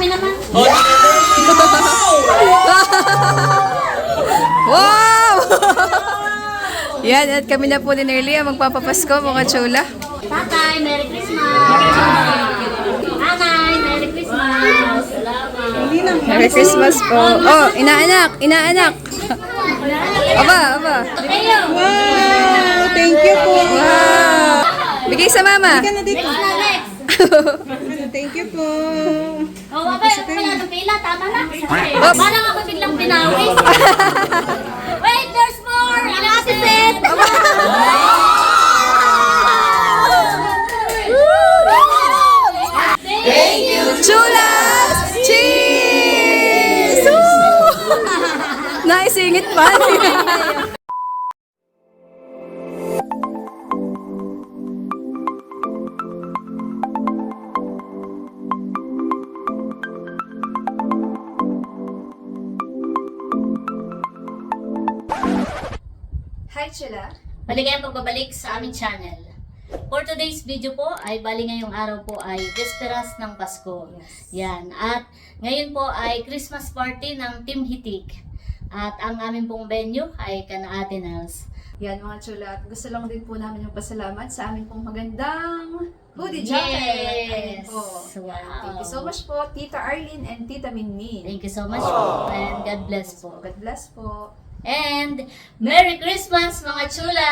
kami naman. Wow! Yan, at kami na po ni Nerly ang magpapapasko, mga chula. Tatay, Merry Christmas! Nanay, Merry Christmas! Salamat! Merry Christmas po. Oh, inaanak, inaanak. Aba. Wow! Thank you po. Wow! Bigay sa mama. Ka na dito. Next na, next! Thank you po. Oh, wala ng pila, tama na. Parang ako biglang pinawis. Wait, there's more! Ano kasi set? Thank you! Chulas! Cheese! Woo! Naisingit pa. Hi, Chula. Balik kayong pagbabalik sa aming channel. For today's video po ay bali ngayong araw po ay Vesperas ng Pasko. Yan. At ngayon po ay Christmas party ng Team Hitik. At ang aming pong venue ay Kana Ate Nels. Yan, mga chula. At gusto lang din po namin yung pasalamat sa aming pong magandang hoodie jacket. Ayan Yes! po. Wow! Thank you so much po, Tita Arlene and Tita Minmin. Thank you so much po. And God bless po. God bless po. And Merry Christmas mga chula!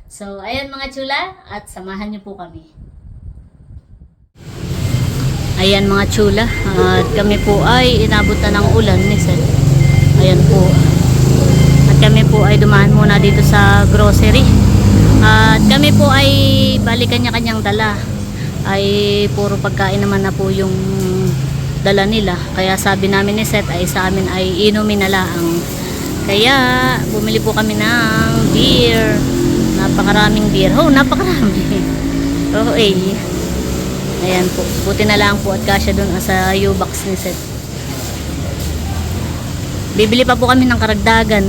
So, ayan mga chula, at samahan niyo po kami. Ayan mga chula, at kami po ay inabot na ng ulan ni Seth. Ayan po. At kami po ay dumaan muna dito sa grocery. At kami po ay bali kanya-kanyang dala. Ay puro pagkain naman na po yung dala nila. Kaya sabi namin ni Seth ay sa amin ay inumin na laang. Kaya bumili po kami ng beer. Napakaraming beer. Oh, napakarami. Oh, eh. Ayan po. Buti na lang po at kasya dun sa U-box ni Seth. Bibili pa po kami ng karagdagan.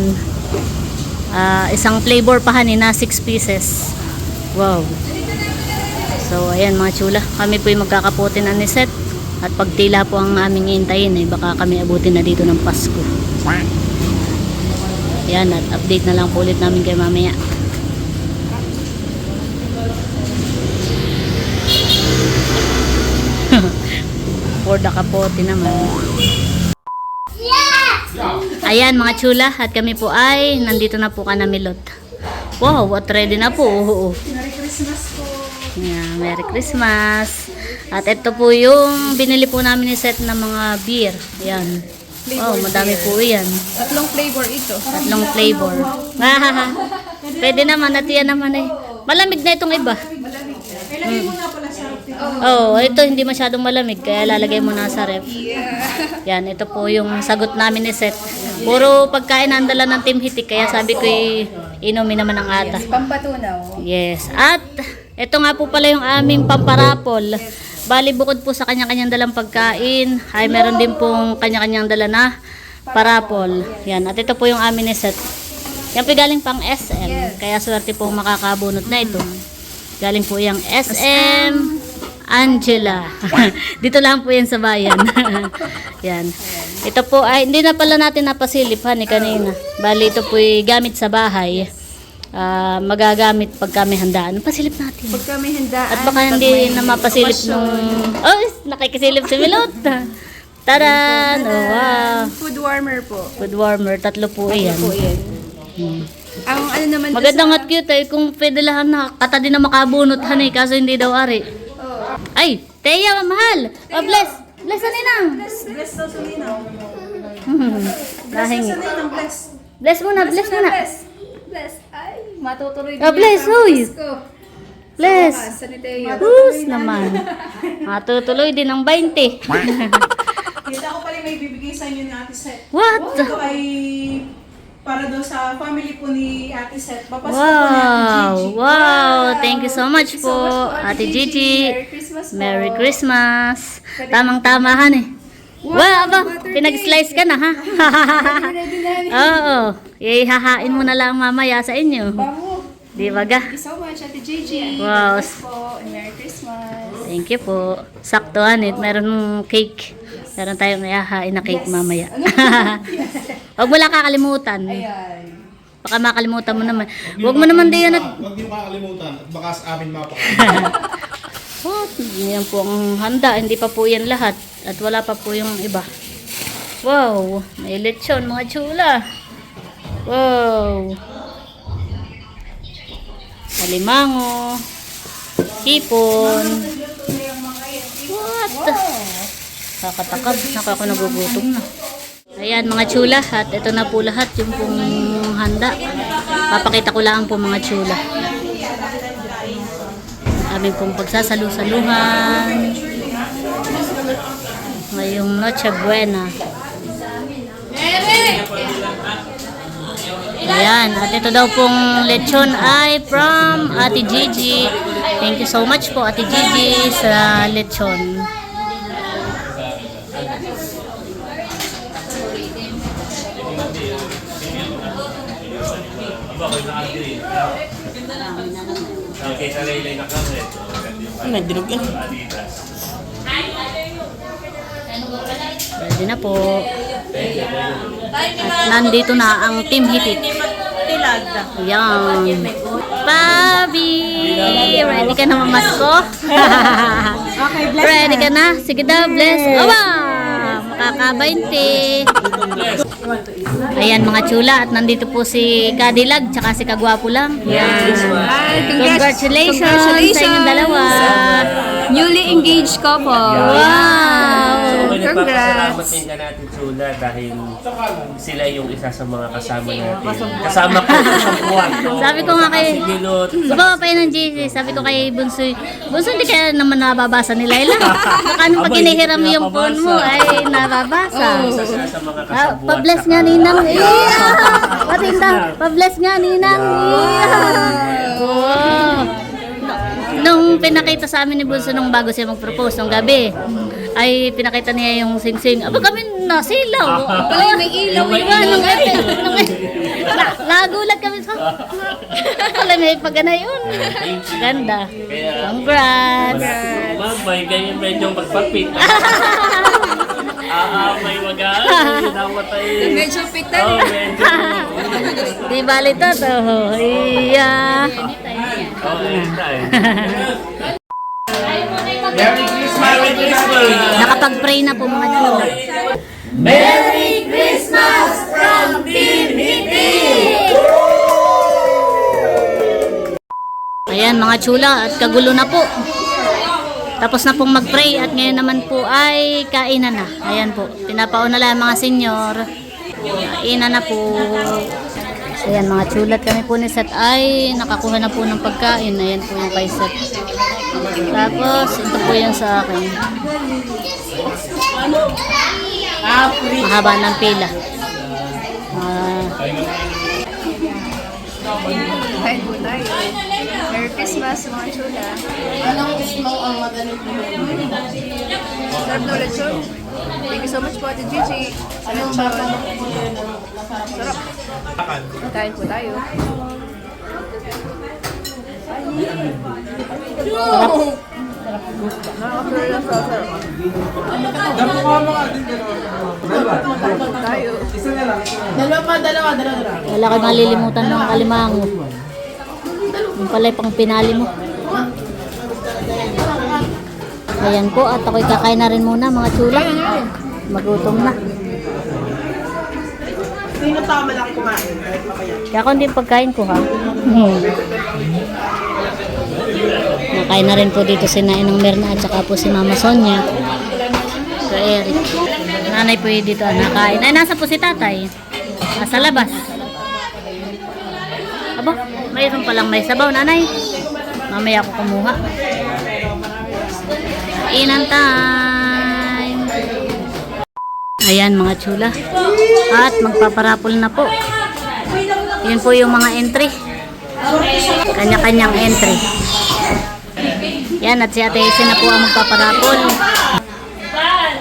Isang flavor pa na 6 pieces. Wow. So, ayan mga chula. Kami po yung magkakapote na ni Seth. At pagtila po ang aming hintayin eh. Baka kami abutin na dito ng Pasko. Ayan, at update na lang po ulit namin kay mamaya. For the kapote naman. Ayan mga chula, at kami po ay nandito na po ka na Milot. Wow, at ready na po. Merry Christmas po. Yeah, Merry Christmas. At ito po yung binili po namin ni Seth ng mga beer. Ayan. Oh, madami po yan. Tatlong flavor ito. Tatlong flavor. Pwede naman, at yan naman eh. Malamig na itong iba. Ilagay mo na pala sa ref. Oh, ito hindi masyadong malamig kaya lalagay mo na sa ref. Yan, ito po yung sagot namin ni Seth. Puro pagkain ang dala ng Team Hitik kaya sabi ko inumin naman ang ata. Pampatunaw. Yes. At ito nga po pala yung aming pamparapol. Bali bukod po sa kanya-kanyang dalang pagkain, ay meron din pong kanya-kanyang dala na parapol. Yan. At ito po yung amin ni Seth. Yan po galing pang SM. Kaya swerte po makakabunot na ito. Galing po yung SM Angela. Dito lang po yan sa bayan. Yan. Ito po ay hindi na pala natin napasilip kanina. Bali ito po ay gamit sa bahay. Magagamit pag kami handaan. Pasilip natin. Pag kami handaan. At baka hindi na mapasilip nung... Oh, nakikisilip si Milot. Taran! Oh, wow. Food warmer po. Food warmer. Tatlo po yan. Po yan. Ang ano naman doon Magandang at cute eh. Kung pwede lang na kata din na makabunot hanay. Kaso hindi daw ari. Ay! Teya, mahal! Oh, bless! Bless na ninang! Bless daw sa ninaw. Dahingi. Ninang, bless. Bless muna, bless muna. Bless. Ay, matutuloy Oh, bless, huy! Bless! Sa ni Teo. Hus naman. Matutuloy din ang 20. Kita ko pala may bibigay sa inyo ni Ate Seth. What? Ito ay para daw sa family po ni Ate Seth. Papasko po ni Ate Wow! Gigi. Wow! Thank you so much po, Ate Merry Gigi. Christmas po. Merry Christmas. Tamang-tama han eh. Wow, aba, pinag-slice ka na ha? Oo. Ihahain mo na lang mamaya sa inyo. Bango. Di ba ga? Thank you so much, Ate Gigi. Wow. Thank you po. And Merry Christmas. Thank you po. Saktuhan it. Meron cake. Meron tayong iahain na cake mamaya. Huwag mo lang kakalimutan. Ayan. Baka makalimutan mo naman. Huwag mo naman din yan at... Huwag niyo makakalimutan at baka sa amin mapaka. Oh, yan po ang handa. Hindi pa po yan lahat. At wala pa po yung iba. Wow. May lechon mga chula. Wow. Alimango. Hipon. What? Kakatakab. Nakaka nagugutom na. Ayan mga chula. At ito na po lahat yung pong handa. Papakita ko lang po mga chula. Aming pong pagsasalu-saluhan ngayong Noche Buena. Ayan, at ito daw pong lechon ay from Ate Gigi. Thank you so much po Ate Gigi sa lechon. Okay, sa laylay na kami. Nagdinog yan. Ready na po. At nandito na ang Team Hitit. Ayan. Pabi! Ready ka na mamasko? Ready ka na? Sige daw, bless. Aba! Makaka-20. Ayan mga chula. At nandito po si Kadilag tsaka si Kagwapo lang. Ayan. Congratulations sa inyong dalawa. Newly engaged couple. Wow! So, nagpapasalamat din ka natin, Chula, dahil sila yung isa sa mga kasama natin. Kasama ko sa buwan. Sabi ko nga kay... Nilot. Baba pa yun ng GC. Sabi ko kay Bunsoy, Bunsoy, hindi kaya naman nababasa ni Laila. Baka nung pag hinihiram yung phone mo ay nababasa. Isa sila sa mga Ah, kasabuan. pa-bless nga ninang. Patinda. Pa-bless nga ninang. Wow. Nung pinakita sa amin ni Bunso nung bago siya mag-propose nung gabi, ay pinakita niya yung sing-sing. Aba kami nasilaw. Pala may ilaw. Nung nagulat kami sa... Pala may pagana yun. Ganda. Congrats. May ganyan medyo magpapit. May wagaan. Nawatay. Medyo piktan. Oh, medyo. Di bali to to. Iya. Oh, anytime. Merry Christmas! Merry Christmas! Nakapag-pray na po mga chula. Merry Christmas from Team Hitik! Ayan mga chula at kagulo na po. Tapos na pong mag-pray at ngayon naman po ay kainan na. Ayan po. Pinapauna lang mga senyor. Kainan na po. Ayan mga chulat kami po ni Seth ay nakakuha na po ng pagkain. Ayan po yung kay Seth. Tapos ito po yung sa akin. Mahaba ng pila. Kain po tayo. Merry Christmas mga chula. Anong gusto ang madaling Sarap na lechon. Thank you so much po Ate Gigi. Sa lechon. Sarap. Kain po tayo. Nakakapira lang sa sarap. Tayo. Dalawa. Wala ka malilimutan ng kalimango. Yung pala pang pinali mo. Ayan po at ako'y kakain na rin muna mga chula. Magutom na. Sino tama lang kumain? Kahit mamaya. Kaya ako hindi pagkain ko ha. Nakain na rin po dito si Nainang Merna at saka po si Mama Sonia. So Eric. Nanay po yung dito nakain. Ay nasa po si tatay. Nasa labas. Aba, mayroon palang may sabaw nanay. Mamaya ako kumuha. Inan time. Ayan mga chula. At magpaparapol na po. Yun po yung mga entry. Kanya-kanyang entry. Yan at si Ate Isi na po ang magpaparapol.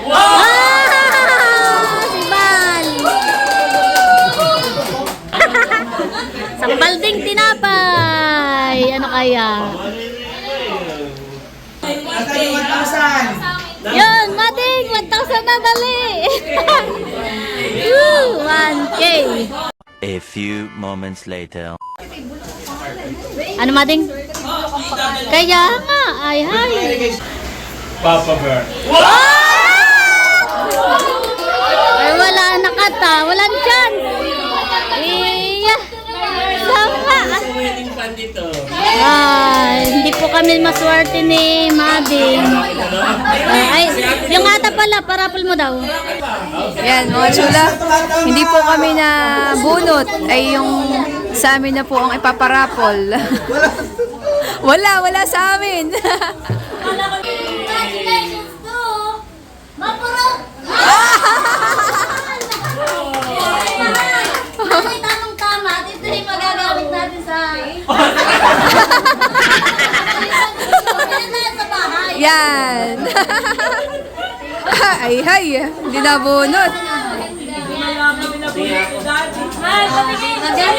Ah! Si Bal! Sa balding tinapay! few moments later. Ano mading? Kaya nga, ay hay. Papa Bear. Ay wala nakata, walang chance. Iya. Sama. Wedding pan dito. Ay, hindi po kami maswerte ni Mading. Ay, yung ata pala, parapol mo daw. Yan, mga chula. Hindi po kami na bunot. Ay yung sa amin na po ang ipaparapol. wala sa amin. Congratulations to Mapurok! Ay, tamang-tama. Ito yung magagamit natin sa... sa bahay. Yan. Ay, hay. Hindi na bunot. Ay, pamigay na dyan.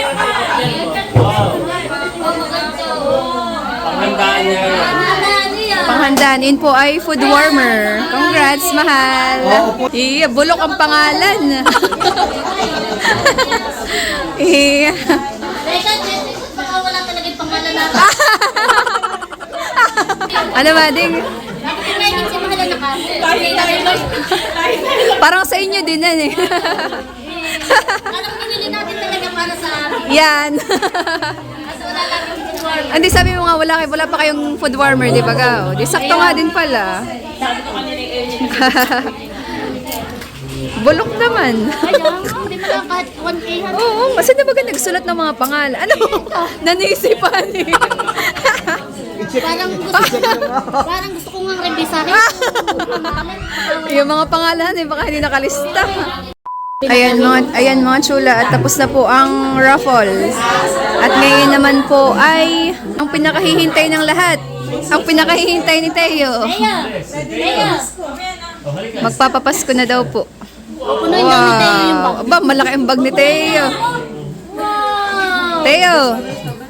Paghandaan niya yan. Panghandaanin po ay food warmer. Congrats, mahal. Iya, bulok ang pangalan. Iya. Teka, baka wala talaga yung pangalan natin. Ano ba, ding? Bakit kinainin si Mahal na kasi? Parang sa inyo din yan eh. Parang pinili natin talaga para sa amin. Yan. Kasi wala lang yung food warmer. Hindi, sabi mo nga, wala pa kayong food warmer, di ba ga? O, di sakto nga din pala. Bulok naman. Kaya, hindi mo lang kahit 1K han. Oo, kasi na baga nagsulat ng mga pangalan. Ano? Nanisipan eh. Parang gusto ko nga revisahin. Yung mga pangalan eh, baka hindi nakalista. Ayan mga chula, at tapos na po ang raffles. At ngayon naman po ay ang pinakahihintay ng lahat. Ang pinakahihintay ni Teo. Teo! Magpapapasko na daw po. Pupunuin daw ni Teo yung bag. Aba, malaki ang bag ni Teo. Wow! Teo!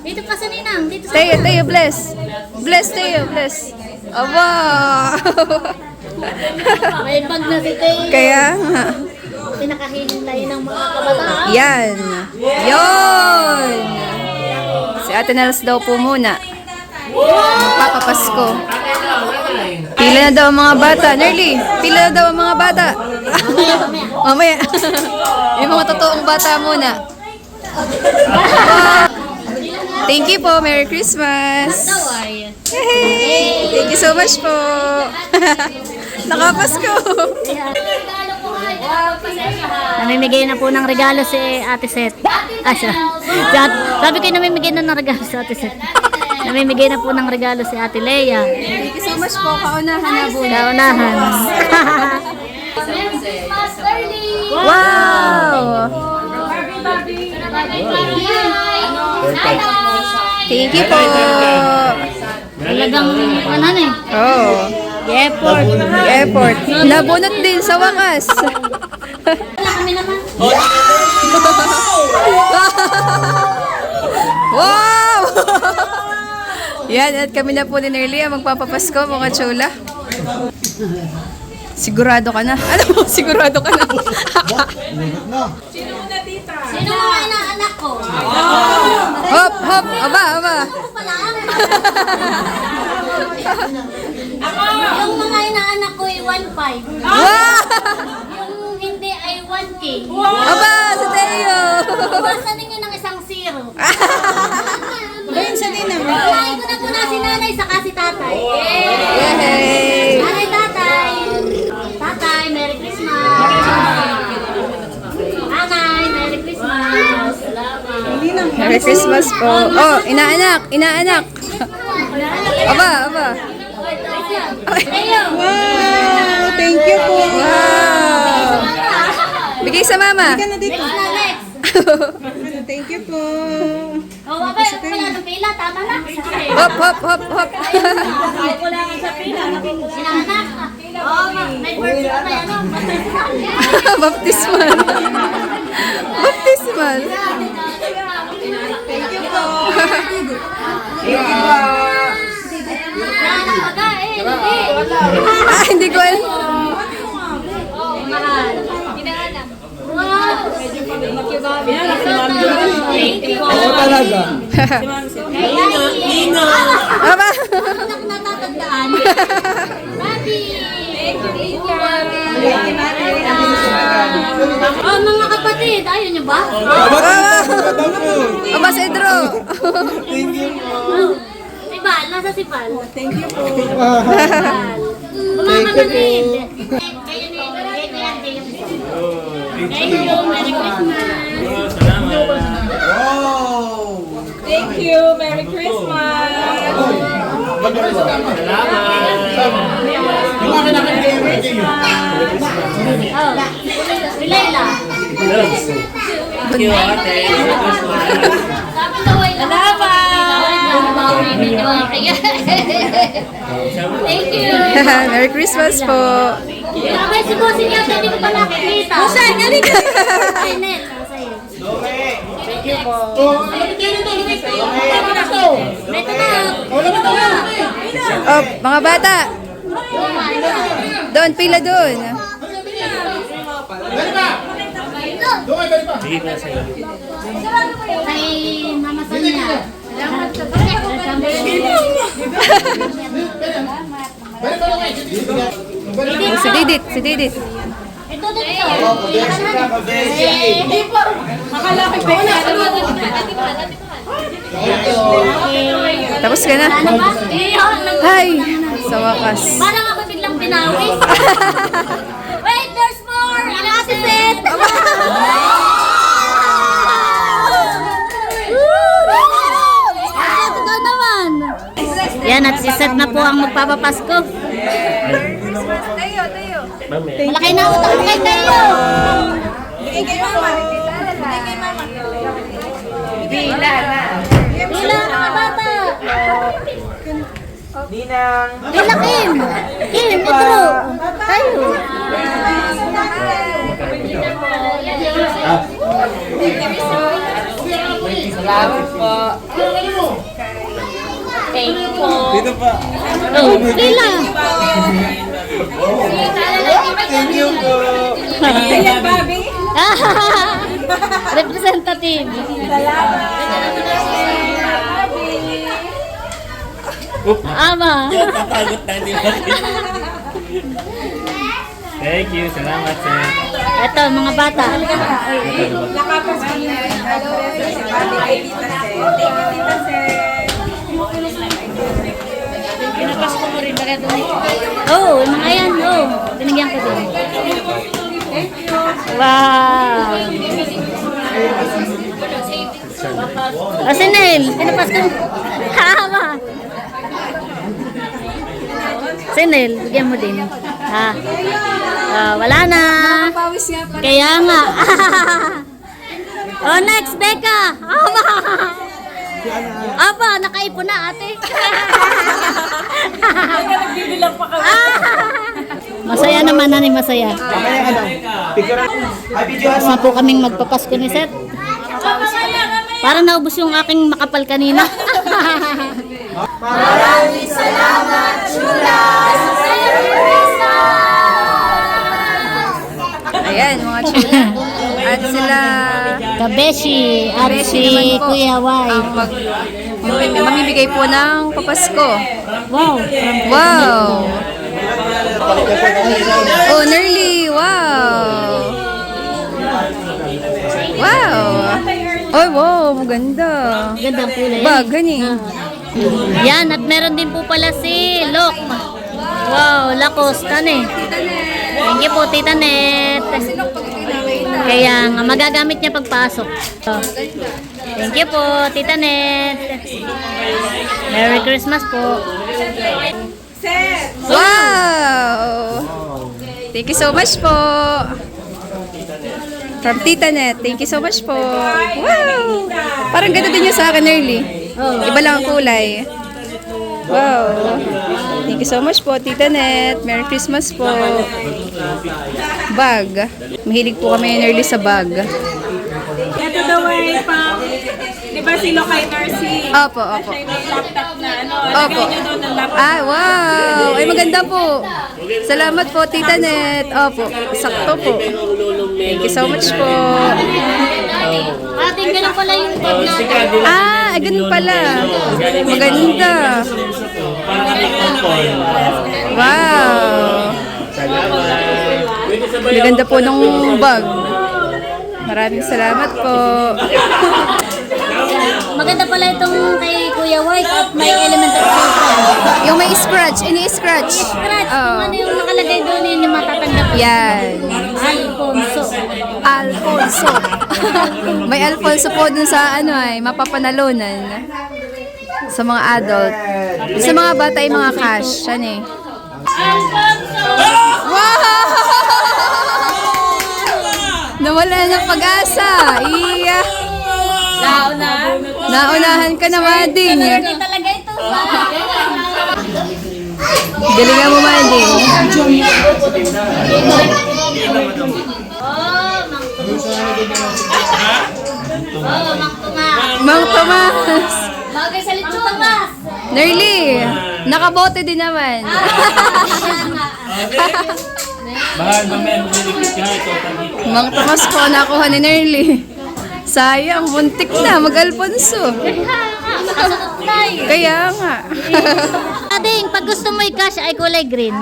Dito pa sa Ninang. Dito sa Teo, bless. Bless, Teo, bless. Aba! May bag na si Teo. Kaya nga. Pinakahihintay ng mga kabataan. Yan. Yon! Si Ate Nels daw po muna. Magpapapasko. Pila na daw ang mga bata. Nerly, pila na daw ang mga bata. Mamaya. Yung mga totoong bata muna. Thank you po. Merry Christmas. Ay. Yay! Thank you so much po. Nakapasko. Namimigay na po ng regalo si Ate Seth. Sabi ko namimigay na ng regalo si Ate Seth. Namimigay na po ng regalo si Ate Leia. Thank you so much po. Kaunahan na po. Kaunahan. Wow! Thank you po. Talagang ano eh. Oh. Airport. Airport. Nabunot din sa wakas. Wala kami naman. Wow! Yan, at kami na po ni Nerly ang magpapapasko, mga chula. Sigurado ka na. Ano? Sigurado ka na. Sino mga inaanak ko? Hop, hop. Aba. Ako pala. Yung mga inaanak ko ay 1.5. Wow! Yung hindi ay 1K. Aba, sa Teo. Bawasan ninyo ng isang zero. Ayun sa Nina. Kumain ko na po na si nanay saka si tatay. Yay! Nanay, tatay. Tatay, Merry Christmas. Nanay, Merry Christmas. Salamat. Merry Christmas po. Oh, inaanak. Aba. Wow, thank you po. Wow! Bigay sa mama. Next. Thank you po. Oh, wala ng pila, tama na. Hop. Kulangan sa pila. Inaanak. Oh, may birthday pa yan. Baptismal. Thank you po. Inaanak ka eh. Hindi ko alam. Oh, mahal. Inaanak. Wow. Aba! Natatandaan. Oh, mga kapatid, ayaw niyo ba? Aba, Cedro! Si Val, nasa si Val. Thank you po. Mga kapatid. Kayo ni Thank you. Merry Christmas. Thank you. Merry Christmas. Oh, si Layla. Thank you, ate. Thank you. Merry Christmas po. Okay, si Bossing yata hindi ko pa nakikita. Bossing, halika. Ay, Nel. Thank you po. Oh, mga bata. Doon, pila doon. Sige na sa'yo. Kay Mama Sonia. Si Didit, si Didit. Ito dito. Tapos ka na. Ano ba? Hi! Sa wakas. Parang ako biglang pinawis. Wait, there's more! Ano si Seth? Totoo naman. Yan, at si Seth na po ang magpapapasko. Mamaya. Malaki na utang kay Tayo. Bila, mga bata. Bila, Kim. Kim, ito. Tayo. Salamat po. Thank you po. Dito pa. Oh, Bila. Thank you po. Representative. Ama. Tapagot na, di ba? Thank you. Salamat, sir. Ito, mga bata. Pinapasko mo rin ba ito? Oo, mga yan. Oo, binigyan ko din. Wow. Nel, pinapasko mo. Hama. Nel, bigyan mo din. Ha? Wala na. Kaya nga. Oh, next, Becca. Aba, nakaipon na ate. Masaya naman na ni masaya. Sama po kaming magpapasko ni Seth. Para naubos yung aking makapal kanina. Maraming salamat, Chula! Ayan, mga chula. At sila... Kabeshi at si Kuya Wai. Mamimigay po ng papasko. Wow. Wow! Oh, Nerly! Wow! Wow! Oh, wow! Maganda. Gandang kulay. Ba, gani. Yan, at meron din po pala si Lok. Wow, Lacoste. Ano eh? Thank you po, Tita Net. Kaya nga, magagamit niya pagpasok. So, thank you po, Tita Net. Merry Christmas po. Wow! Thank you so much po. From Tita Net. Thank you so much po. Wow! Parang ganda din yung sa akin, Nerly. Iba lang ang kulay. Wow! Thank you so much po, Tita Net. Merry Christmas po. Bag. Mahilig po kami Nerly sa bag. Ito daw ay pang, di ba si Lokay Nursing? Opo, opo. Siya yung laptop na ano, Opo. lagay niyo daw ng laptop. Ah, wow! Ay, maganda po. Salamat po, Tita Net. Opo, sakto po. Thank you so much po. Ating ganun pala yung pag Oh, si Candy lang Ah, ganun pala. Galing Maganda. Para kami kumpol. Wow. Salamat. Pwede sabay Maganda po ng bag. Maraming salamat po. Maganda pala itong kay Kuya White at may element of surprise. Yung may scratch, ini-scratch. Scratch, Oh. kung ano yung nakalagay doon, yun yung matatanggap. Yan. Alfonso. Alfonso. May Alfonso po dun sa ano ay mapapanalunan. Sa mga adult. Sa mga bata ay mga cash. Yan eh. Wow! Nawala ng pag-asa. Iya. Naunahan ka na, Mading. Talaga ito. Galingan mo, Mading. Mang Tomas. Bagay sa lechon, Mas. Nerly, nakabote din naman. Bahal mamaya maglilikit ka. Ito pag-ito. Mang Tomas po, nakuha ni Nerly. Sayang, muntik na, mag-Alfonso. Kaya nga. Ading, pag gusto mo i-cash ay kulay green.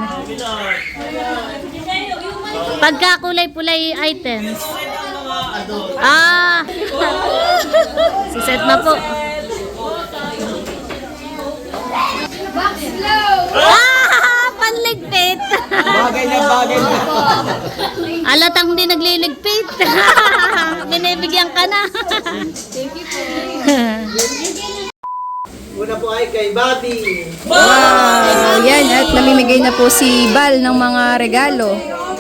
Pagka kulay-pulay items. Ah! Siset na po. Ah! Panligpit! Bagay na bagay na. Alatang di nagliligpit. Binibigyan ka na. Una po ay kay Bobby. Wow, yan. At namimigay na po si Bal ng mga regalo.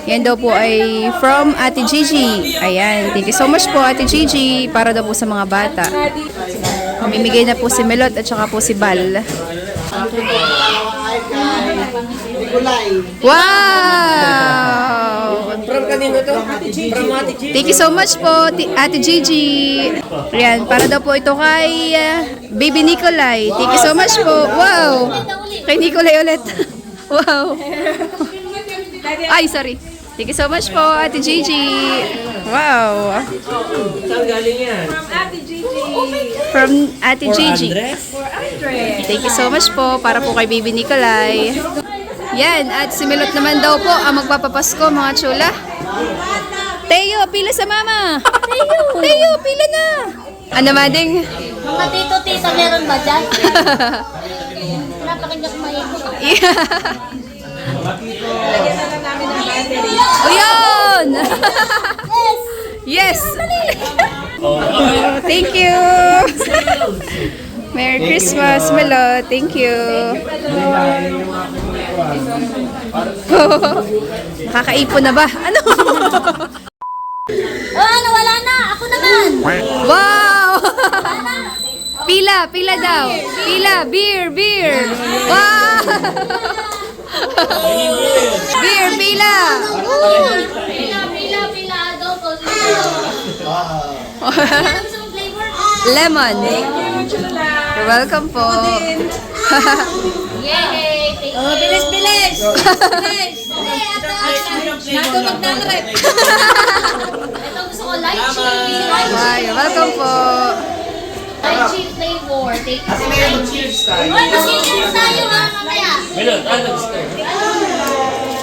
Yan daw po ay from Ate Gigi. Ayan. Thank you so much po, Ate Gigi. Para daw po sa mga bata. Mamimigay na po si Melot at saka po si Bal. Ay kay Nicolay. Wow! From kanino to? From Ate Gigi. Thank you so much po, Ate Gigi. Ayan, para daw po ito kay Baby Nicolay. Thank you so much po. Wow! Kay Nicolay ulit. Wow! Ay, sorry. Thank you so much po, Ate Gigi. Wow! Saan galing yan? From Ate Gigi. Thank you so much po para po kay Baby Nicolay. Yan, at si Melot naman daw po ang magpapapasko, mga chula. Teo, pila sa mama. Teo, pila na. Ano, Mading? Mga tito-tita meron ba dyan? Napakinggan ko mahigo. O yun! Yes! Thank you! Merry Christmas, Melot. Thank you. Nakakaipon na ba? Ano? Oh, nawala na! Ako naman! Wow! Pila daw. Pila, beer. Wow! Beer, pila. Pila, adobo. Ano gusto mong flavor? Lemon. You're welcome po. Yay! Oh, bilis! Bilis! Nato magdadrep. Ito gusto ko lychee. Wow, you're welcome po. Lychee flavor. Take it. Cheers tayo. Oy, mag-cheers tayo ha, mamaya. Melot, ano gusto?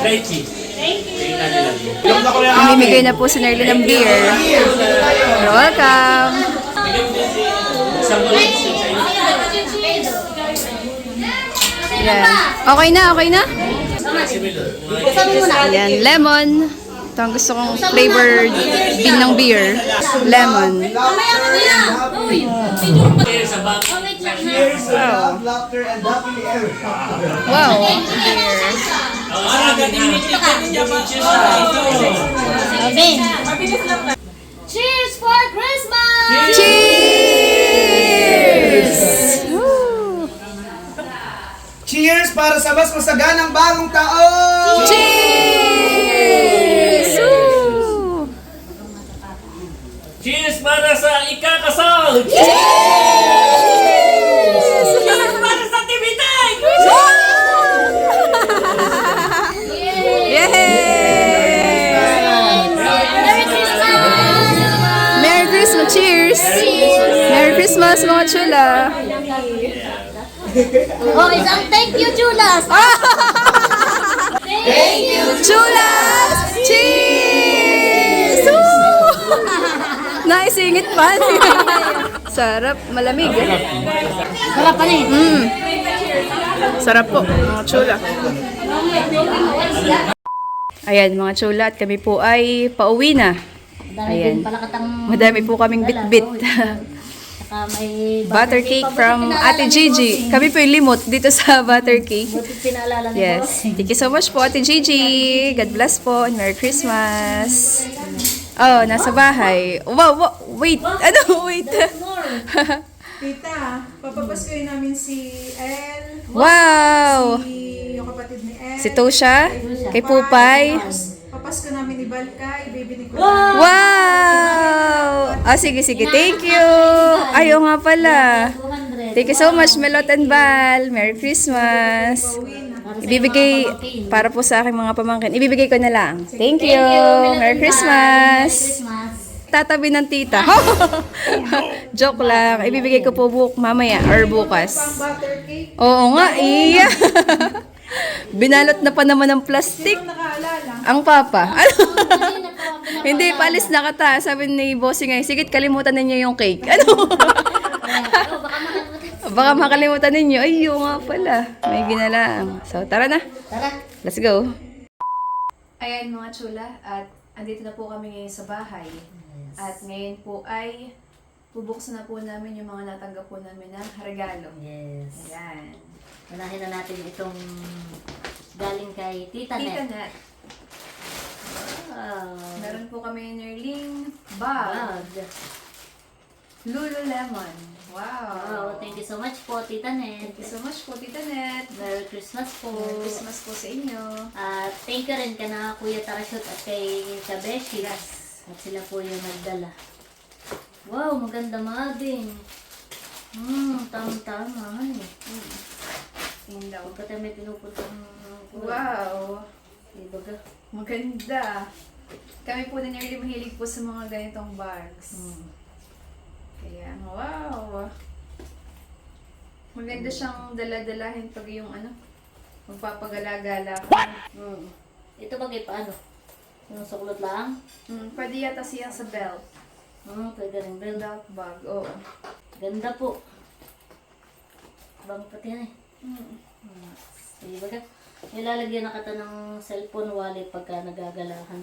Lychee. Yung na ko yung Mamimigay na po si Nerly ng beer. You're welcome. Isang lychee sa inyo. Yan. Okay na? Yan, lemon. Ito ang gusto kong flavored bean ng beer. Lemon. Mamaya ka na yan. Uy! Cheers sa bang. Oh, wait lang ha. Love, laughter, and happily ever. Wow. Beer. Ben. Cheers for Christmas! Cheers! Woo! Cheers para sa mas masaganang bagong taon! Cheers! Woo! Cheers para sa ikakasal! Cheers Para sa tibitay! Yay! Merry Christmas! Merry Christmas! Christmas, mga chula! Oh, isang thank you, Chulas! Chulas! Cheers! Woo! Naisingit pa. Sarap, malamig. Sarap pa rin. Sarap po, mga chula. Ayan, mga chula, at kami po ay pauwi na. Dami Ayan. din pala katang Madami po kaming bitbit. saka may Butter cake from Ate Gigi. Kami po yung limot dito sa butter cake. Buti pinaalala ni Yes. Thank you so much po, Ate Gigi. God bless po and Merry Christmas. Oh, nasa bahay. Wow, wait. Ano? Wait. Tita, papapaskuhin namin si El, Wow. yung kapatid ni El, Si Tosha, kay Pupay. papasko namin ni Balkay, baby ni Kuya. Wow! Ah, sige. Thank you. Ayaw nga pala. 200. Thank you so much, Melot and Bal. Merry Christmas. Ibibigay, para po sa aking mga pamangkin, ibibigay ko na lang. Thank you. Merry Christmas. Christmas. Tatabi ng tita. Joke lang. Ibibigay ko po mamaya or bukas. Butter cake, Oo nga, iya. Binalot na pa naman ng plastic. nakaalala. Ang papa. Ano? Hindi, paalis na kata. Sabi ni Bossing ay, sige, kalimutan ninyo yung cake. Ano? Baka makalimutan ninyo. Ay, yung nga pala. May ginalaang. So, tara na. Tara. Let's go. Ayan mga chula, at andito na po kami ngayon sa bahay. At ngayon po ay bubuksan na po namin yung mga natanggap po namin ng regalo. Yes. Ayan. Unahin na natin itong galing kay Tita Tita Net. Net. Wow. Meron po kami Nerling bag. Bag. Lululemon. Wow, Wow. thank you so much po, Tita Net. Thank you so much po, Tita Net. Merry Christmas po. Merry Christmas po sa inyo. At thank you rin ka na Kuya Tarashoot at kay Kabeshi. At sila po yung nagdala. Wow, maganda mga din. Tama-tama. Yun daw. Huwag ka tayo may pinupuntang Wow. Diba ka? Maganda. Kami po din early mahilig po sa mga ganitong bags. Kaya, wow. Maganda siyang dala-dalahin pag yung magpapagala-gala ka. Ito bagay paano? Yung suklot lang? Pwede yata siya sa belt. Pwede rin belt. Belt bag, oo. Ganda po. Bang pati na eh. Diba ka? Nilalagyan na kata ng cellphone wallet pagka nagagalahan.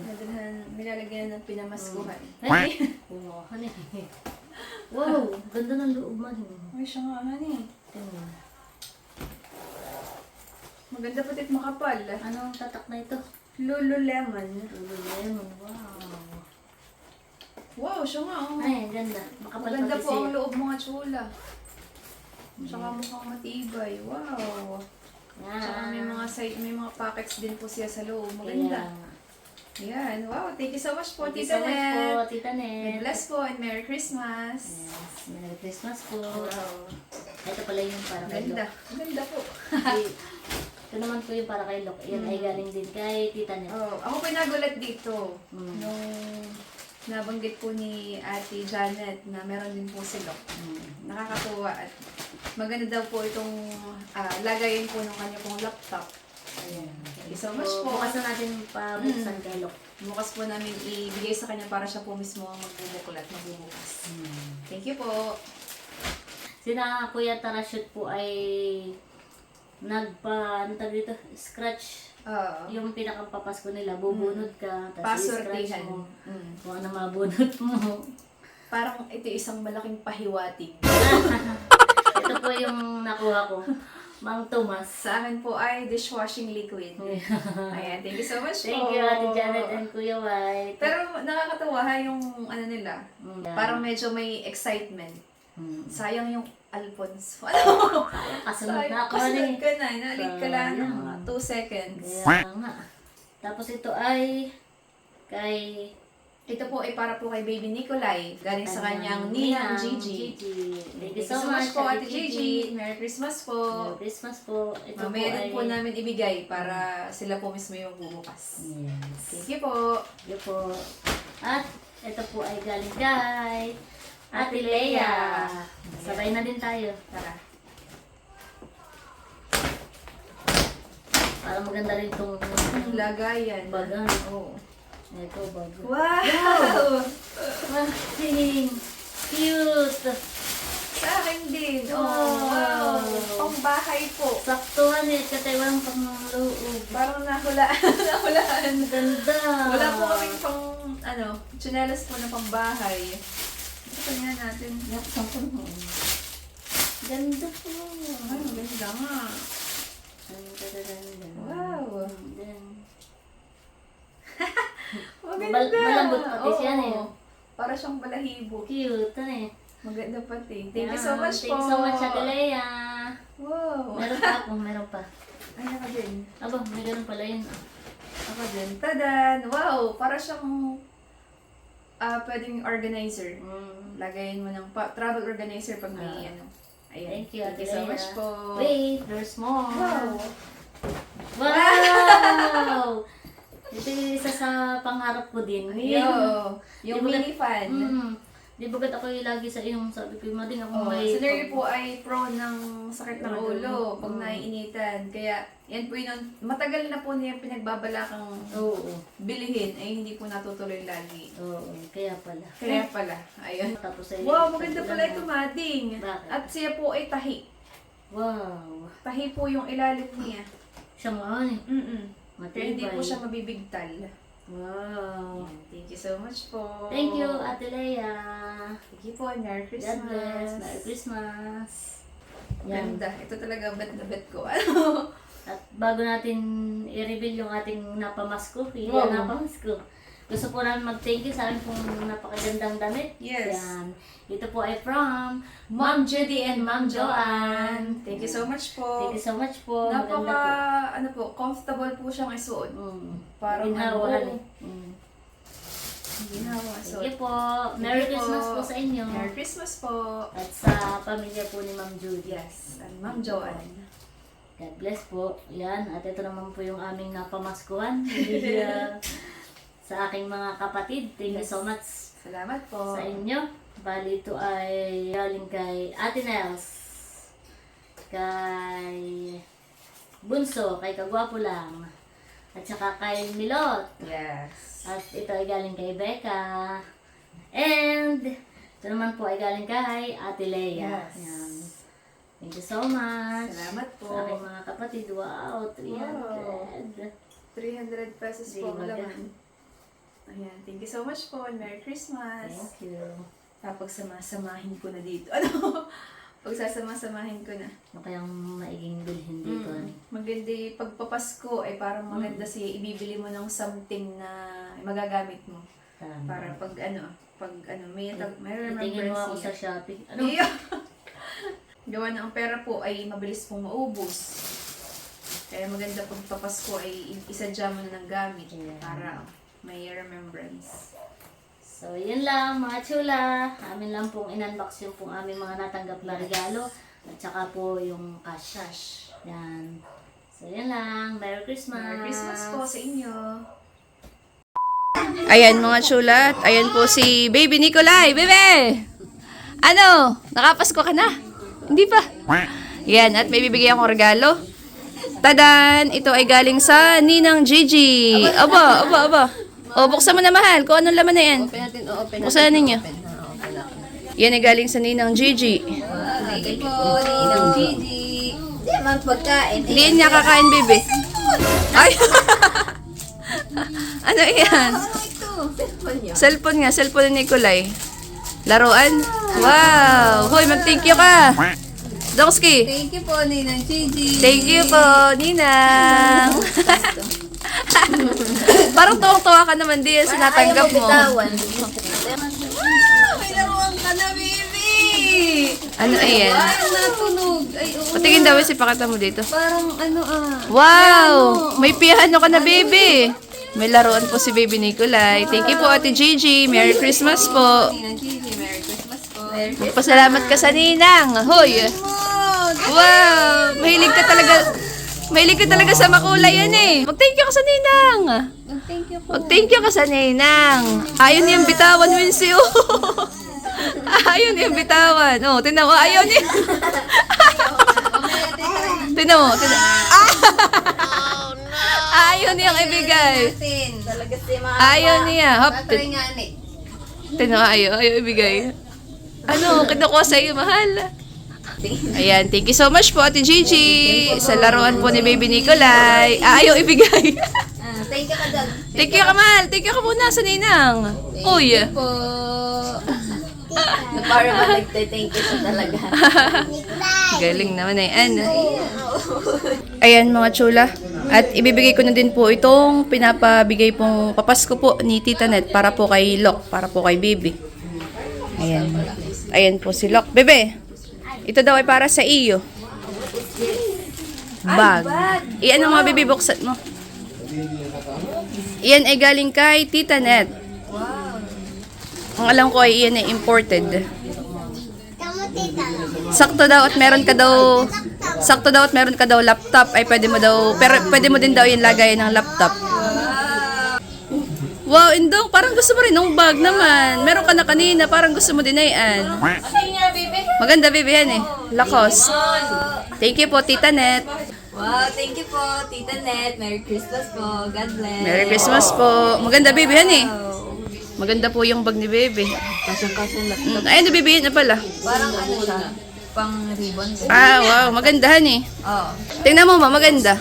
Nilalagyan ng pinamaskuhan. Ay! Pumakan eh. Wow! Ganda ng loob man. Ay, siya nga eh. Tingnan. Maganda pati't makapal. Ano ang tatak na ito? Lululemon. Lululemon. Wow! Wow, siya nga oh. Ay, ganda. Makapal Maganda pati po ang siya. loob mga chula. Tsaka mukhang matibay. Wow. Tsaka may mga packets din po siya sa loob. Maganda. Yan. Wow. Thank you so much po, Thank you Tita so much po, Net. Tita God Net. bless po and Merry Christmas. Yes, Merry Christmas po. Wow. Ito pala yung para kay Ganda. Lok. Ganda po. Ito naman po yung para kay Lok. Yan ay galing din kay Tita Net. Oh, ako po nagulat dito. Mm. Nung nabanggit po ni Ate Janet na meron din po sila. Nakakatuwa at maganda daw po itong lagayin po ng kanya pong laptop. Ayan. Thank you so much po. Bukas na natin pabuksan kay Lok. Bukas po namin ibigay sa kanya para siya po mismo ang magbubukulat, magbubukas. Thank you po. Sina Kuya Tarashoot po ay ano tawag dito? Scratch. Yung pinakapapasko nila, bubunod ka, tapos i-scratch Pasortihan. mo. Kung ano mabunod mo. Parang ito isang malaking pahiwatig. Ito po yung nakuha ko. Mang Tomas. Sa akin po ay dishwashing liquid. Ayan, thank you so much po. Thank you, Ate Janet and Kuya White. Pero nakakatuwa yung nila. Parang medyo may excitement. Sayang yung Alfonso. Ano? Kasunod na ako Kasunod eh. ka na. Nalig ka lang ng mga 2 seconds. Kaya nga. Tapos ito ay kay Ito po ay para po kay Baby Nicolay. Galing sa kanyang Ninang Gigi. Thank you so much po, Ate Gigi. Merry Christmas po. Merry Christmas po. Ito Mamaya po din ay... po namin ibigay para sila po mismo yung bubukas. Yes. Thank you po. Thank you po. At ito po ay galing kay Ate Leia. Sabay na din tayo. Tara. Para maganda rin itong Lagayan. bagan. Oo. Ito, bago. Wow! Wow! Cute! Sa akin din. Oh, Wow. wow. Pang bahay po. Saktuhan eh, katay walang pangloob. Parang nahulaan. Ganda! Wala po kaming pang, tsinelas po na pang bahay. Ito nga natin. Ganda po! Ay, maganda nga. Ang ganda. Wow. Maganda. Maganda. Malambot pati siya eh. Oo. Para siyang balahibo. Cute, ano eh. Maganda pati. Thank you so much po. Thank you so much, Ate Lea. Wow. Meron pa ako, meron pa. Ay, ako din. Aba, may ganun pala yun. Ako din. Tadan! Wow! Para siyang pwedeng organizer. Lagayin mo ng travel organizer pag may Ayan. Thank you, Ate Thank you so Lea. much po. Wait, there's more. Wow! Wow! Ito yung isa sa pangarap ko din. Yung Di ba- mini fan. Di ba ako yung lagi sa iyong sabi ko, mading ako Oh, may... si Nerly po ay prone ng sakit ng ulo pag naiinitan. Kaya yan po yun, matagal na po niya pinagbabalakang Oo. bilihin ay hindi po natutuloy lagi. Oo, kaya pala. Kaya pala, ayun. Tapos ay... Wow, maganda pala ito, Mading. Bakit? At siya po ay tahi. Wow. Tahi po yung ilalim niya. Siya mga ano eh. Kaya hindi po Matibay. siya mabibigtal. Wow. Ayan, thank you so much po. Thank you, Ate Lea. Thank you po. Merry Christmas. God bless. Merry Christmas. Yan. Ganda. Ito talaga bet na bet ko. At bago natin i-reveal yung ating napamasko, Wow. napamasko. Gusto po namin mag-thank you sa amin pong napakagandang damit. Yes. Yan. Ito po ay from Ma'am Judy and Ma'am Joanne. Thank you so much po. Thank you so much po. Maganda po. Comfortable po siyang isuot. Parang Ginhawa. Ginhawa. So, Thank you po. Merry Thank you Christmas po. po sa inyo. Merry Christmas po. At sa pamilya po ni Ma'am Judy. Yes. And Ma'am Joanne. God bless po. Yan. At ito naman po yung aming napamaskuhan. Sa aking mga kapatid. Thank you so much Salamat po. sa inyo. Bali ito ay galing kay Ate Nels. Kay Bunso. Kay Kagwapo lang. At saka kay Milot. Yes. At ito ay galing kay Becca. And ito naman po ay galing kay Ate Lea. Yes. Yan. Thank you so much. Salamat po. Sa aking mga kapatid. Wow, 300. 300 pesos po ang Di ba? laman. Ayan. Thank you so much po. And Merry Christmas. Thank you. Papagsama-samahin ko na dito. Ano? Pagsasama-samahin ko na. Ano kayang maiging bilhin dito? Maganda yung pagpapasko ay parang maganda siya. Ibibili mo ng something na magagamit mo. Tama. Para pag may Itingin mo ako remembrance sa siya. shopping. Ano? Iya. Gawa na ang pera po ay mabilis pong maubos. Kaya maganda pag papasko ay isadya mo na ng gamit. Yeah. Para may remembrance. So, yun lang mga chula. Amin lang pong in-unbox yung pong aming mga natanggap na regalo. At saka po yung cash. Yan. So, yun lang. Merry Christmas. Merry Christmas po sa inyo. Ayan mga chulat, ayan po si Baby Nicolay. Bebe! Ano? Nakapasko ka na? Hindi pa. Yan, at may bibigyan akong regalo. Tadan! Ito ay galing sa Ninang Gigi. Aba. O, buksan mo na mahal. Kung anong laman na yan. Buksan na ninyo. Yan ay galing sa Ninang Gigi. Thank you po, Ninang Gigi. Hindi naman pagkain. Hindi yan niya kakain, Bebe. Ay! Ano yan? Cellphone nga, cellphone ni Nicolay. Laruan? Wow! Hoy, mag-thank you ka! Dongsky! Thank you po, Ninang Gigi. Thank you po, Ninang! Parang tuwang-tuwa ka naman din sa natanggap mo. May laruan ka na, baby! Ano ayan? Parang natunog. Ay, oo. Patingin daw si pakata mo dito. Parang Wow! May piano ka na, baby! May laruan po si Baby Nicolay. Thank you po, Ate Gigi. Merry Christmas po. Ninang Gigi, Merry Christmas po. Magpasalamat ka sa Ninang. Hoy! Wow! Mahilig ka talaga sa makulay yan eh. Mag-thank you ka sa Ninang. Thank you po. Mag-thank you ka sa Ninang. Ayun yung bitawan, Wincy. Ayaw niya bitawan. Oh, tinan mo, ayaw niya. Tinan mo, tinan mo. Ayaw niyang ibigay. Ayaw niya. Hop. Tinan mo, ayaw ibigay. Ano, kinukuha sa iyo, mahal. Ayan, thank you so much po, Ate Gigi. Sa laruan po ni Baby Nicolay. Ayaw ibigay. Thank you ka dad. Thank you, Kamal. Thank you ka muna sa ninang. Uy. Po. Para ba nagte-thank you sa talaga. Galing naman ay Ayan mga chula. At ibibigay ko na din po itong pinapabigay pong papasko po ni Tita Net para po kay Lok, para po kay Baby. Ayan. Ayan po si Lok. Bebe, ito daw ay para sa iyo. Bag. Iyan ang mga Bebe, buksan mo. Iyan ay galing kay Tita Net. Ang alam ko ay iyan ay imported. Sakto daw at meron ka daw laptop ay pwede mo daw, pero pwede mo din daw yung lagayan ng laptop. Wow, Indong, parang gusto mo rin ng bag naman. Meron ka na kanina, parang gusto mo din na yan. Maganda, Bibi, yan eh. Lacoste. Thank you po, Tita Net. Wow, thank you po, Tita Net. Merry Christmas po. God bless. Merry Christmas po. Maganda, Bibi, yan eh. Maganda po yung bag ni Bebe. Kasyang-kasyang laptop. Ayun, Bebe, yan na pala. Parang ano siya, pang ribbon. Ah, wow, magandahan eh. Oo. Tingnan mo, ma, maganda.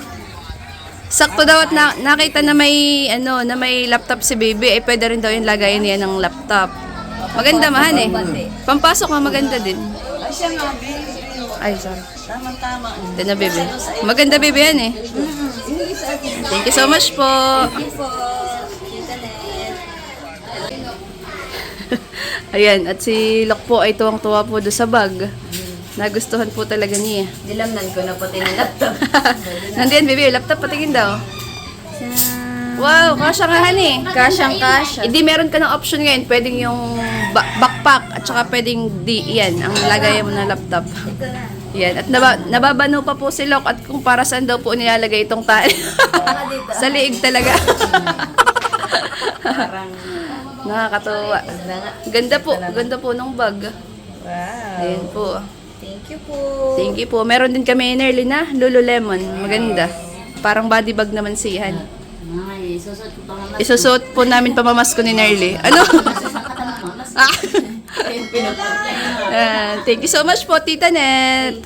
Sakto daw at nakita na may na may laptop si Baby, ay pwede rin daw yung lagayan niya ng laptop. Maganda mahan eh. Pampasok nga maganda din. Ay, sorry. Tama-tama. Ito na, Baby. Maganda, Baby, yan eh. Thank you so much po. Thank you po, Tita Net. Ayan, at si Lok po ay tuwang-tuwa po doon sa bag. Nagustuhan po talaga niya. Nilamnan ko na pati ng laptop. Nandiyan, Baby, laptop patingin daw. Wow, kasya nga eh. Kasyang-kasya. Hindi, meron ka ng option ngayon. Pwedeng yung backpack at saka pwedeng yan, ang lagayan mo ng laptop. Yan. At nababano pa po si Lok at kung para saan daw po nilalagay itong tali. Sa liig talaga. Nakakatuwa. Ganda po ng bag. Wow. Ayan po. Thank you po. Thank you po. Meron din kami Nerly na Lululemon. Maganda. Parang body bag naman siyan. Ay, susot ko pa nga. Isusuot po namin pamamasko ni Nerly. Ano? Thank you so much po, Tita Net.